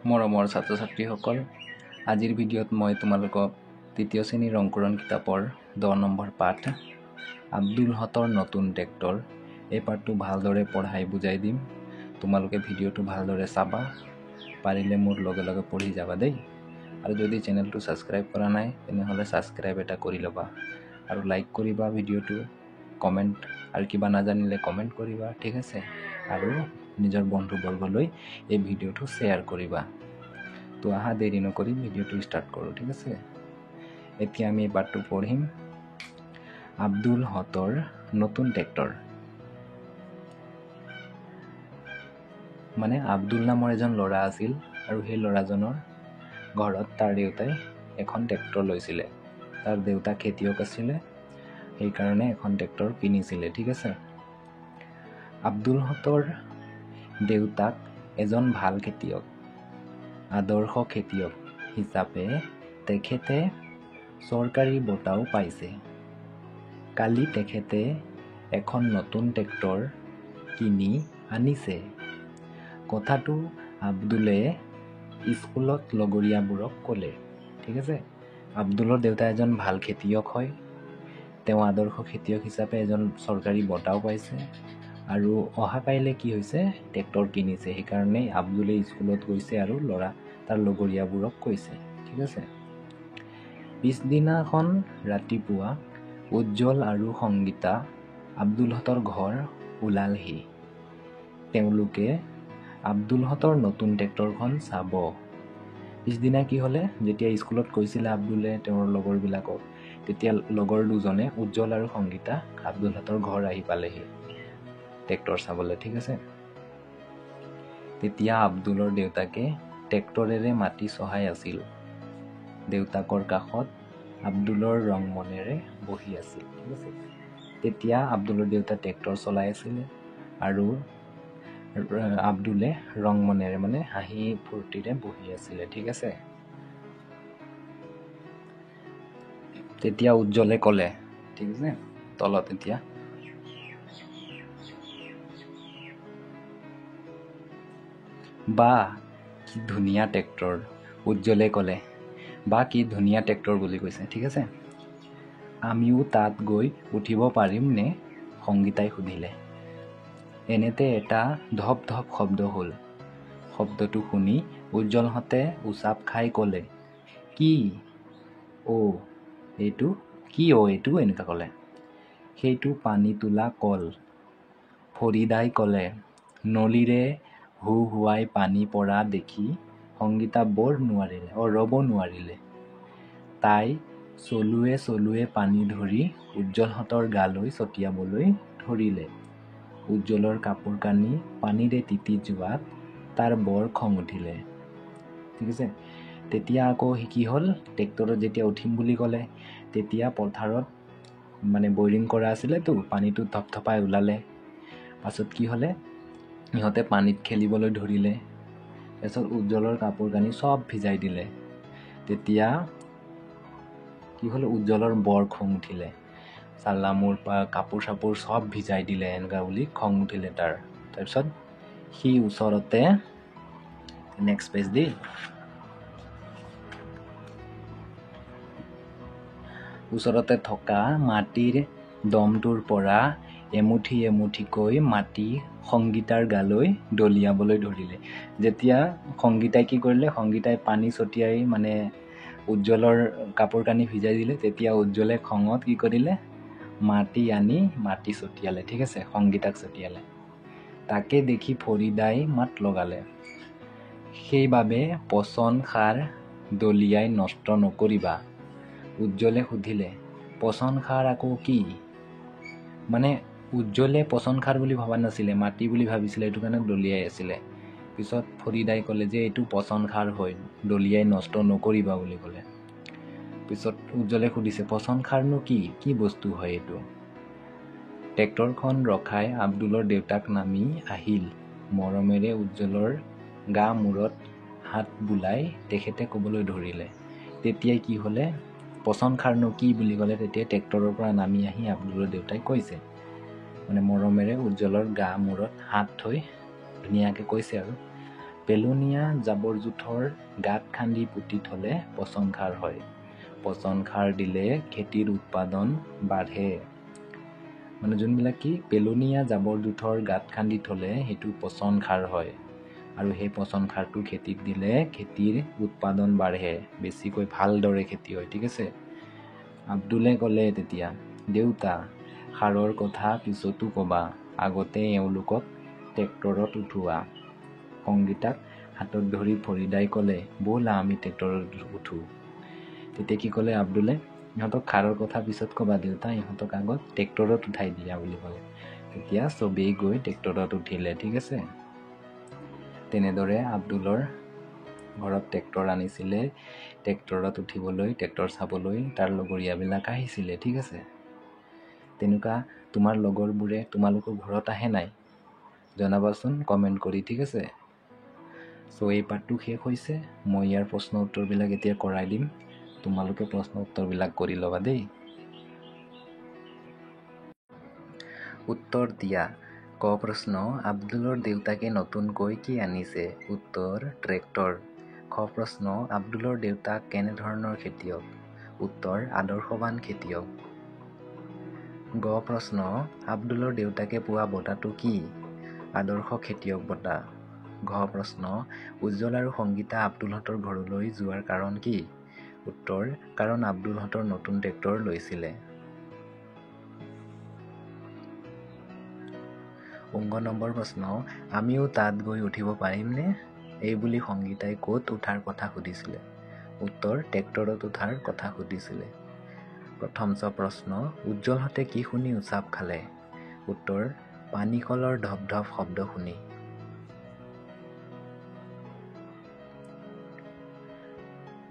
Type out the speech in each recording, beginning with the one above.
মৰমৰ ছাত্ৰ ছাত্ৰীসকল, আজিৰ ভিডিঅ'ত মই তোমালোকক তৃতীয় শ্ৰেণীৰ অংকুৰণ কিতাপৰ 10 নম্বৰ পাঠ আব্দুল হতৰ নতুন ট্ৰেক্টৰ এই পাঠটো ভালদৰে পঢ়াই বুজাই দিম। তোমালোকে ভিডিঅ'টো ভালদৰে চাবা, পাৰিলে মোৰ লগে লগে পঢ়ি যাবা দেই। আৰু যদি চেনেলটো সাবস্ক্ৰাইব কৰা নাই তেনেহ'লে সাবস্ক্ৰাইব এটা কৰি ল'বা আৰু লাইক কৰিবা ভিডিঅ'টো, কমেণ্ট আৰু কিবা নাজানিলে কমেণ্ট কৰিবা, ঠিক আছে। আৰু নিজৰ বন্ধুবৰ্গলৈ এই ভিডিঅ'টো শ্বেয়াৰ কৰিবা। তো আহা দেৰি নকৰি ভিডিঅ'টো ষ্টাৰ্ট কৰোঁ, ঠিক আছে। এতিয়া আমি এই পাঠটো পঢ়িম। আব্দুল হতৰ নতুন ট্ৰেক্টৰ। মানে আব্দুল নামৰ এজন ল'ৰা আছিল আৰু সেই ল'ৰাজনৰ ঘৰত তাৰ দেউতাই এখন ট্ৰেক্টৰ লৈছিলে। তাৰ দেউতা খেতিয়ক আছিলে, সেইকাৰণে এখন ট্ৰেক্টৰ কিনিছিলে, ঠিক আছে। আব্দুল হতৰ দেউতাক এজন ভাল খেতিয়ক, আদৰ্শ খেতিয়ক হিচাপে তেখেতে চৰকাৰী বঁটাও পাইছে। কালি তেখেতে এখন নতুন ট্ৰেক্টৰ কিনি আনিছে। কথাটো আব্দুলে স্কুলত লগৰীয়াবোৰক ক'লে, ঠিক আছে। আব্দুলৰ দেউতা এজন ভাল খেতিয়ক হয়, তেওঁ আদৰ্শ খেতিয়ক হিচাপে এজন চৰকাৰী বঁটাও পাইছে আৰু অহা কাইলৈ কি হৈছে ট্ৰেক্টৰ কিনিছে। সেইকাৰণে আব্দুলে স্কুলত গৈছে আৰু তাৰ লগৰীয়াবোৰক কৈছে, ঠিক আছে। পিছদিনাখন ৰাতিপুৱা উজ্জ্বল আৰু সংগীতা আব্দুল হতৰ ঘৰ ওলালহি। তেওঁলোকে আব্দুল হতৰ নতুন ট্ৰেক্টৰখন চাব। পিছদিনা কি হ'লে, যেতিয়া স্কুলত কৈছিলে আব্দুলে তেওঁৰ লগৰবিলাকক, তেতিয়া লগৰ দুজনে উজ্জ্বল আৰু সংগীতা আব্দুল হতৰ ঘৰ আহি পালেহি ট্ৰেক্টৰ চাবলৈ, ঠিক আছে। তেতিয়া আব্দুলৰ দেউতাকে ট্ৰেক্টৰেৰে মাটি চহাই আছিল। দেউতাকৰ কাষত আব্দুলৰ ৰং মনেৰে বহি আছিল, ঠিক আছে। তেতিয়া আব্দুলৰ দেউতা ট্ৰেক্টৰ চলাই আছিলে আৰু আব্দুলে ৰং মনেৰে মানে হাঁহি ফূৰ্তিৰে বহি আছিলে, ঠিক আছে। তেতিয়া উজ্জ্বলে ক'লে, ঠিক আছে, তলত এতিয়া বা কি ধুনীয়া ট্ৰেক্টৰ। উজ্জ্বলে ক'লে বা কি ধুনীয়া ট্ৰেক্টৰ বুলি কৈছে, ঠিক আছে। আমিও তাত গৈ উঠিব পাৰিম নে? সংগীতাই সুধিলে। এনেতে এটা ধপ ধপ শব্দ হ'ল। শব্দটো শুনি উজ্জ্বলহঁতে উচাপ খাই ক'লে, কি এইটো এনেকুৱা ক'লে। সেইটো পানী তোলা কল। ফৰিদাই ক'লে। নলীৰে হুহুৱাই পানী পৰা দেখি সংগীতা ৰ'ব নোৱাৰিলে। তাই চলুৱে পানী ধৰি উজ্জ্বলহঁতৰ গালৈ ছটিয়াবলৈ ধৰিলে। উজ্জ্বলৰ কাপোৰ কানি পানীৰে তিতি যোৱাত তাৰ বৰ খং উঠিলে, ঠিক আছে। তেতিয়া আকৌ কি হ'ল, ট্ৰেক্টৰত যেতিয়া উঠিম বুলি ক'লে, তেতিয়া পথাৰত মানে বৰিং কৰা আছিলেতো, পানীটো থপথপাই ওলালে। পাছত কি হ'লে, সিহঁতে পানীত খেলিবলৈ ধৰিলে। তাৰপিছত উজ্জ্বলৰ কাপোৰ কানি চব ভিজাই দিলে। তেতিয়া কি হ'ল, উজ্জ্বলৰ বৰ খং উঠিলে। চাল্লা, মোৰ কাপোৰ চাপোৰ চব ভিজাই দিলে, এনেকুৱা বুলি খং উঠিলে তাৰ। তাৰপিছত সি ওচৰতে নেক্সট পেজ দেই। ওচৰতে থকা মাটিৰ দমটোৰ পৰা এমুঠি এমুঠিকৈ মাটি সংগীতাৰ গালৈ দলিয়াবলৈ ধৰিলে। যেতিয়া সংগীতাই কি কৰিলে, সংগীতাই পানী ছটিয়াই মানে উজ্জ্বলৰ কাপোৰ কানি ভিজাই দিলে, তেতিয়া উজ্জ্বলে খঙত কি কৰিলে, মাটি আনি মাটি ছটিয়ালে, ঠিক আছে, সংগীতাক ছটিয়ালে। তাকে দেখি ফৰিদাই মাত লগালে, সেইবাবে পচন সাৰ দলিয়াই নষ্ট নকৰিবা। উজ্জ্বলে সুধিলে, পচন সাৰ আকৌ কি? মানে উজ্জ্বলে পচন সাৰ বুলি ভবা নাছিলে, মাটি বুলি ভাবিছিলে, এইটো কাৰণে দলিয়াই আছিলে। পিছত ফৰিদাই ক'লে যে এইটো পচন সাৰ হয়, দলিয়াই নষ্ট নকৰিবা বুলি ক'লে। পিছত উজ্জ্বলে সুধিছে, পচন সাৰনো কি বস্তু হয় এইটো? ট্ৰেক্টৰখন ৰখাই আব্দুলৰ দেউতাক নামি আহিল। মৰমেৰে উজ্জ্বলৰ গা মূৰত হাত বুলাই তেখেতে ক'বলৈ ধৰিলে। তেতিয়াই কি হ'লে, পচন সাৰনো কি বুলি ক'লে, তেতিয়া ট্ৰেক্টৰৰ পৰা নামি আহি আব্দুলৰ দেউতাই কৈছে, মানে মৰমেৰে উজ্জ্বলৰ গা মূৰত হাত থৈ ধুনীয়াকৈ কৈছে আৰু, পেলনীয়া জাবৰ জোথৰ গাঁত খান্দি পুতি থ'লে পচন সাৰ হয়। পচন সাৰ দিলে খেতিৰ উৎপাদন বাঢ়ে। মানে যোনবিলাক কি পেলনীয়া জাবৰ জোথৰ গাঁত খান্দি থ'লে সেইটো পচন সাৰ হয়, আৰু সেই পচন সাৰটো খেতিত দিলে খেতিৰ উৎপাদন বাঢ়ে, বেছিকৈ ভালদৰে খেতি হয়। ঠিক আছে। আব্দুলে ক'লে তেতিয়া, দেউতা, সাৰৰ কথা পিছতো ক'বা, আগতে এওঁলোকক ট্ৰেক্টৰত উঠোৱা। সংগীতাক হাতত ধৰি ফৰিদাই ক'লে, ব'লা আমি ট্ৰেক্টৰত উঠোঁ। তেতিয়া কি ক'লে আব্দুলে, ইহঁতক সাৰৰ কথা পিছত ক'বা দেউতা, ইহঁতক আগত ট্ৰেক্টৰত উঠাই দিয়া বুলি ক'লে। তেতিয়া চবেই গৈ ট্ৰেক্টৰত উঠিলে। ঠিক আছে। তেনেদৰে আব্দুলৰ ঘৰত ট্ৰেক্টৰ আনিছিলে। ট্ৰেক্টৰত উঠিবলৈ, ট্ৰেক্টৰ চাবলৈ তাৰ লগৰীয়াবিলাক আহিছিলে। ঠিক আছে। তেনেকুৱা তোমাৰ লগৰবোৰে তোমালোকৰ ঘৰত আহে নাই? জনাবাচোন কমেণ্ট কৰি। ঠিক আছে। চ' এই পাৰ্টটো শেষ হৈছে। মই ইয়াৰ প্ৰশ্ন উত্তৰবিলাক এতিয়া কৰাই দিম, তোমালোকে প্ৰশ্ন উত্তৰবিলাক কৰি ল'বা দেই। উত্তৰ দিয়া। ক প্ৰশ্ন, আব্দুলৰ দেউতাকে নতুনকৈ কি আনিছে? উত্তৰ, ট্ৰেক্টৰ। খ প্ৰশ্ন, আব্দুলৰ দেউতাক কেনেধৰণৰ খেতিয়ক? উত্তৰ, আদৰ্শৱান খেতিয়ক। গ প্ৰশ্ন, আব্দুলৰ দেউতাকে পোৱা বঁটাটো কি? আদৰ্শ খেতিয়ক বঁটা। ঘ প্ৰশ্ন, উজ্জ্বল আৰু সংগীতা আব্দুলহঁতৰ ঘৰলৈ যোৱাৰ কাৰণ কি? উত্তৰ, কাৰণ আব্দুলহঁতৰ নতুন ট্ৰেক্টৰ লৈছিলে। 19 নম্বৰ প্ৰশ্ন, আমিও তাত গৈ উঠিব পাৰিমনে? এইবুলি সংগীতাই ক'ত উঠাৰ কথা সুধিছিলে? উত্তৰ, ট্ৰেক্টৰত উঠাৰ কথা সুধিছিলে। প্ৰথম প্ৰশ্ন, উজ্জ্বলহঁতে কি শুনি উচাপ খালে? উত্তৰ, পানীকলৰ ধপ ধপ শব্দ শুনি।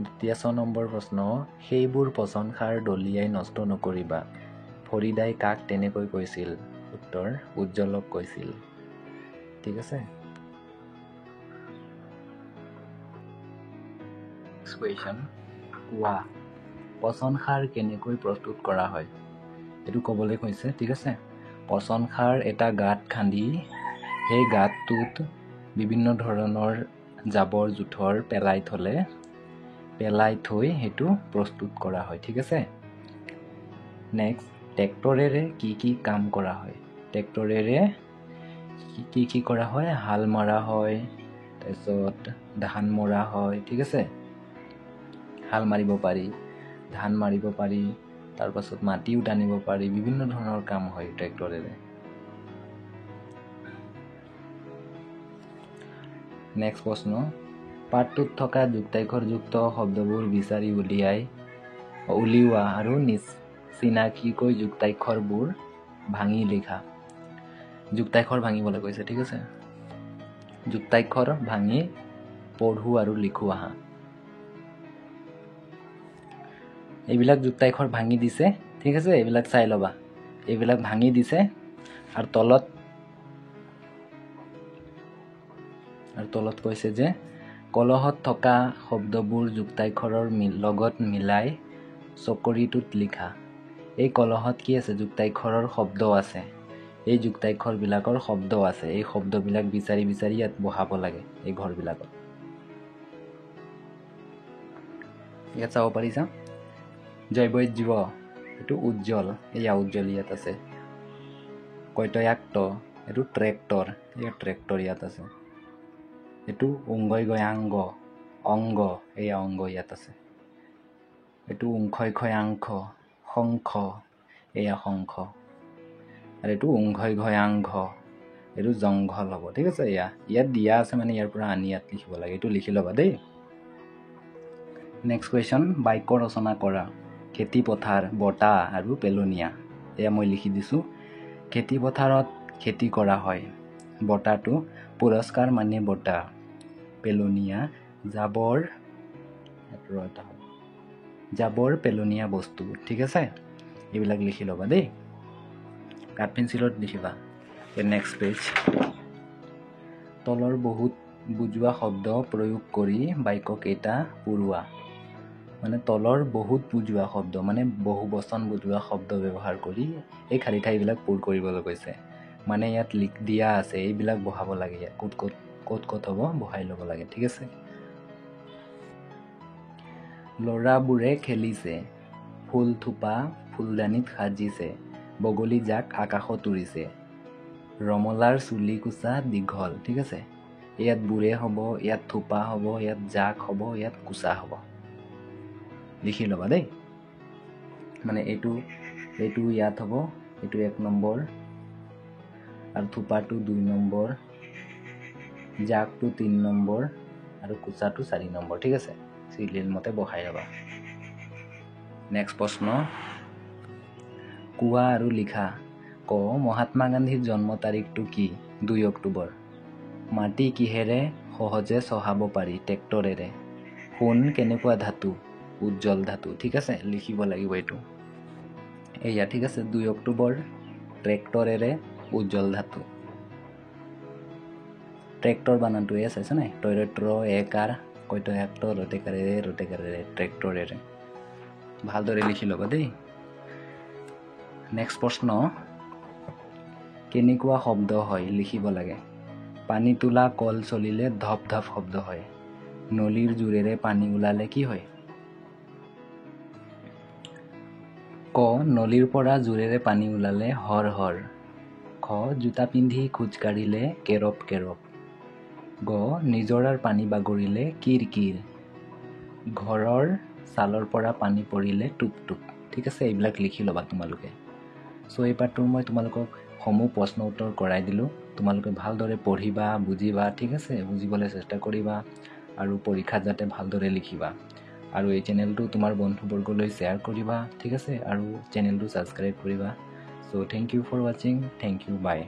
দ্বিতীয় 6 নম্বৰ প্ৰশ্ন, সেইবোৰ পচন সাৰ দলিয়াই নষ্ট নকৰিবা, ফৰিদাই কাক তেনেকৈ কৈছিল? উত্তৰ, উজ্জ্বলক কৈছিল। ঠিক আছে। কুৱেশ্যন, কোৱা, পচন সাৰ কেনেকৈ প্ৰস্তুত কৰা হয়? এইটো ক'বলৈ কৈছে। ঠিক আছে। পচন সাৰ এটা গাঁত খান্দি সেই গাঁতটোত বিভিন্ন ধৰণৰ জাবৰ জোথৰ পেলাই থৈ সেইটো প্ৰস্তুত কৰা হয়। ঠিক আছে। নেক্সট, ট্ৰেক্টৰেৰে কি কি কাম কৰা হয়? ট্ৰেক্টৰেৰে কি কৰা হয়? হাল মৰা হয়, তাৰপিছত ধান মৰা হয়। ঠিক আছে। হাল মাৰিব পাৰি, ধান মাৰিব পাৰি, তাৰপাছত মাটিও টানিব পাৰি, বিভিন্ন ধৰণৰ কাম হয় ট্ৰেক্টৰেৰে। নেক্সট প্ৰশ্ন, পাঠটোত থকা যুক্তাক্ষৰযুক্ত শব্দবোৰ বিচাৰি উলিওৱা আৰু চিনাকিকৈ যুক্তাক্ষৰবোৰ ভাঙি লিখা। যুক্তাক্ষৰ ভাঙিবলৈ কৈছে। ঠিক আছে। যুক্তাক্ষৰ ভাঙি পঢ়ো আৰু লিখো আহা। এইবিলাক যুক্তাক্ষৰ ভাঙি দিছে। ঠিক আছে। এইবিলাক চাই ল'বা। এইবিলাক ভাঙি দিছে আৰু তলত কৈছে যে কলহত থকা শব্দবোৰ যুক্তাক্ষৰৰ লগত মিলাই চকৰিটোত লিখা। এই কলহত কি আছে? যুক্তাক্ষৰৰ শব্দ আছে। এই যুক্তাক্ষৰবিলাকৰ শব্দ আছে। এই শব্দবিলাক বিচাৰি ইয়াত বহাব লাগে এই ঘৰবিলাকত। ইয়াত চাব পাৰিছা? জৈৱজ্য, এইটো উজ্জ্বল, এয়া উজ্জ্বল ইয়াত আছে। কৈতয়াক্ত, এইটো ট্ৰেক্টৰ, এয়া ট্ৰেক্টৰ ইয়াত আছে। এইটো অংগ, এয়া অংগ ইয়াত আছে। এইটো উংক্ষয়াংশ, শংখ, এয়া শংখ। আৰু এইটো উংঘয়াংঘ, এইটো জংঘল হ'ব। ঠিক আছে। ইয়াত দিয়া আছে মানে ইয়াৰ পৰা আনি ইয়াত লিখিব লাগে। এইটো লিখি ল'বা দেই। নেক্সট কুৱেশ্যন, বাক্য ৰচনা কৰা। খেতি পথাৰ, বঁটা আৰু পেলনীয়া। এয়া মই লিখি দিছোঁ। খেতি পথাৰত খেতি কৰা হয়। বঁটাটো পুৰস্কাৰ মানে বঁটা। পেলনীয়া জাবৰ পেলনীয়া বস্তু। ঠিক আছে। এইবিলাক লিখি ল'বা দেই। কাঠ পেঞ্চিলত লিখিবা। Next page. তলৰ বহুত বুজোৱা শব্দ প্ৰয়োগ কৰি বাক্যকেইটা পূৰোৱা। মানে তলৰ বহুত বুজোৱা শব্দ, মানে বহু বচন বুজোৱা শব্দ ব্যৱহাৰ কৰি এই খালী ঠাইবিলাক পূৰ কৰিবলৈ কৈছে। মানে ইয়াত দিয়া আছে, এইবিলাক বহাব লাগে ইয়াত ক'ত ক'ত হ'ব বহাই ল'ব লাগে ঠিক আছে ল'ৰাবোৰে খেলিছে ফুল থোপা ফুলদানিত সাজিছে বগলী জাক আকাশত উৰিছে ৰমলাৰ চুলি কোচা দীঘল ঠিক আছে ইয়াত বুৰে হ'ব ইয়াত থোপা হ'ব ইয়াত জাক হ'ব ইয়াত কোচা হ'ব লিখি ল'বা দেই মানে এইটো ইয়াত হ'ব এইটো 1 নম্বৰ আৰু থোপাটো 2 নম্বৰ জাকটো 3 নম্বৰ আৰু কোচাটো 4 নম্বৰ ঠিক আছে সিৰিয়েল মতে বহাই ল'বা নেক্সট প্ৰশ্ন কোৱা আৰু লিখা ক মহাত্মা গান্ধীৰ জন্ম তাৰিখটো কি 2 অক্টোবৰ মাটি কিহেৰে সহজে চহাব পাৰি ট্ৰেক্টৰেৰে সোণ কেনেকুৱা ধাতু উজ্জ্বল ধাতু ঠিক আছে লিখিব লাগিব এইটো এয়া ঠিক আছে 2 অক্টোবৰ ট্ৰেক্টৰেৰে উজ্জ্বল ধাতু ট্ৰেক্টৰ বানানটো এ চাইছে নাই টয়ৰেট্ৰ একাৰ কয়টো একটো ৰটেকাৰেৰে ট্ৰেক্টৰেৰে ভালদৰে লিখি ল'বা দেই নেক্সট প্ৰশ্ন কেনেকুৱা শব্দ হয় লিখিব লাগে পানী তোলা কল চলিলে ধপ ধপ শব্দ হয় নলীৰ জোৰেৰে পানী ওলালে কি হয় ক নলীৰ পৰা জোৰেৰে পানী ওলালে হৰ হৰ খ জোতা পিন্ধি খোজ কাঢ়িলে কেৰপ কেৰপ গ নিজৰাৰ পানী বাগৰিলে কিৰ কিৰ ঘৰৰ ছালৰ পৰা পানী পৰিলে টুপ টুপ ঠিক আছে এইবিলাক লিখি ল'বা তোমালোকে সো এই পাঠটোৰ মই তোমালোকক সমূহ প্ৰশ্ন উত্তৰ কৰাই দিলোঁ তোমালোকে ভালদৰে পঢ়িবা বুজিবা ঠিক আছে বুজিবলৈ চেষ্টা কৰিবা আৰু পৰীক্ষাত যাতে ভালদৰে লিখিবা আৰু এই চেনেলটো তোমাৰ বন্ধুবৰ্গলৈ শ্বেয়াৰ কৰিবা ঠিক আছে আৰু চেনেলটো ছাবস্ক্ৰাইব কৰিবা সো থ্যাংক ইউ ফৰ ৱাচিং থ্যাংক ইউ বাই